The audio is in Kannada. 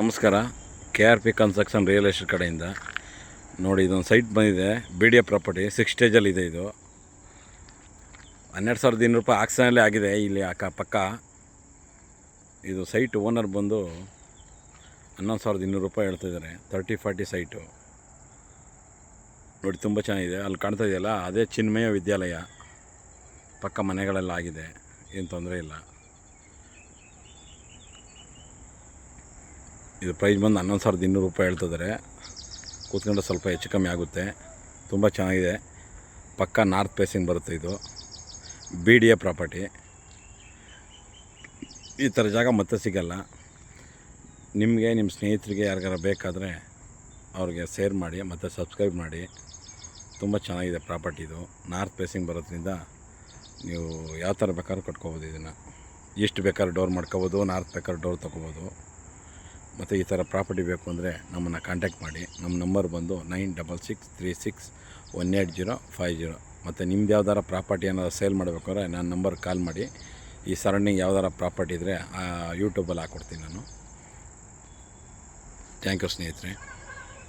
ನಮಸ್ಕಾರ. KRP ಕನ್ಸ್ಟ್ರಕ್ಷನ್ ರಿಯಲ್ ಎಸ್ಟೇಟ್ ಕಡೆಯಿಂದ ನೋಡಿ, ಇದೊಂದು ಸೈಟ್ ಬಂದಿದೆ. BDA property 6 ಸ್ಟೇಜಲ್ಲಿದೆ. ಇದು 12,200 ರೂಪಾಯಿ ಆಕ್ಷನಲ್ಲೇ ಆಗಿದೆ. ಇಲ್ಲಿ ಪಕ್ಕ ಇದು ಸೈಟ್ ಓನರ್ ಬಂದು 11,200 ರೂಪಾಯಿ ಹೇಳ್ತಿದ್ದಾರೆ. 30-40 ಸೈಟು ನೋಡಿ, ತುಂಬ ಚೆನ್ನಾಗಿದೆ. ಅಲ್ಲಿ ಕಾಣ್ತಾ ಇದೆಯಲ್ಲ, ಅದೇ ಚಿನ್ಮಯ ವಿದ್ಯಾಲಯ ಪಕ್ಕ ಮನೆಗಳೆಲ್ಲ ಆಗಿದೆ, ಏನು ತೊಂದರೆ ಇಲ್ಲ. ಇದು ಪ್ರೈಸ್ ಬಂದು 11,200 ರೂಪಾಯಿ ಹೇಳ್ತಿದ್ದಾರೆ. ಕೂತ್ಕೊಂಡ್ರೆ ಸ್ವಲ್ಪ ಹೆಚ್ಚು ಕಮ್ಮಿ ಆಗುತ್ತೆ. ತುಂಬ ಚೆನ್ನಾಗಿದೆ. ಪಕ್ಕ ನಾರ್ತ್ ಫೇಸಿಂಗ್ ಬರುತ್ತೆ. ಇದು BDA ಪ್ರಾಪರ್ಟಿ. ಈ ಥರ ಜಾಗ ಮತ್ತೆ ಸಿಗಲ್ಲ. ನಿಮಗೆ ನಿಮ್ಮ ಸ್ನೇಹಿತರಿಗೆ ಯಾರಿಗಾರ ಬೇಕಾದರೆ ಅವ್ರಿಗೆ ಶೇರ್ ಮಾಡಿ ಮತ್ತು ಸಬ್ಸ್ಕ್ರೈಬ್ ಮಾಡಿ. ತುಂಬ ಚೆನ್ನಾಗಿದೆ ಪ್ರಾಪರ್ಟಿ. ಇದು ನಾರ್ತ್ ಫೇಸಿಂಗ್ ಬರೋದ್ರಿಂದ ನೀವು ಯಾವ ಥರ ಬೇಕಾದ್ರೂ ಕಟ್ಕೋಬೋದು. ಇದನ್ನು ಈಸ್ಟ್ ಬೇಕಾದ್ರೆ ಡೋರ್ ಮಾಡ್ಕೋಬೋದು, ನಾರ್ತ್ ಬೇಕಾದ್ರೆ ಡೋರ್ ತೊಗೋಬೋದು. ಮತ್ತು ಈ ಥರ ಪ್ರಾಪರ್ಟಿ ಬೇಕು ಅಂದರೆ ನಮ್ಮನ್ನು ಕಾಂಟ್ಯಾಕ್ಟ್ ಮಾಡಿ. ನಮ್ಮ ನಂಬರ್ ಬಂದು 9636318050. ಮತ್ತು ನಿಮ್ದು ಯಾವ್ದಾರ ಪ್ರಾಪರ್ಟಿ ಏನಾದ್ರು ಸೇಲ್ ಮಾಡಬೇಕಾದ್ರೆ ನನ್ನ ನಂಬರ್ ಕಾಲ್ ಮಾಡಿ. ಈ ಸರೌಂಡಿಂಗ್ ಯಾವ್ದಾರ ಪ್ರಾಪರ್ಟಿ ಇದ್ದರೆ ಯೂಟ್ಯೂಬಲ್ಲಿ ಹಾಕ್ಕೊಡ್ತೀನಿ ನಾನು. ಥ್ಯಾಂಕ್ ಯು ಸ್ನೇಹಿತರೆ.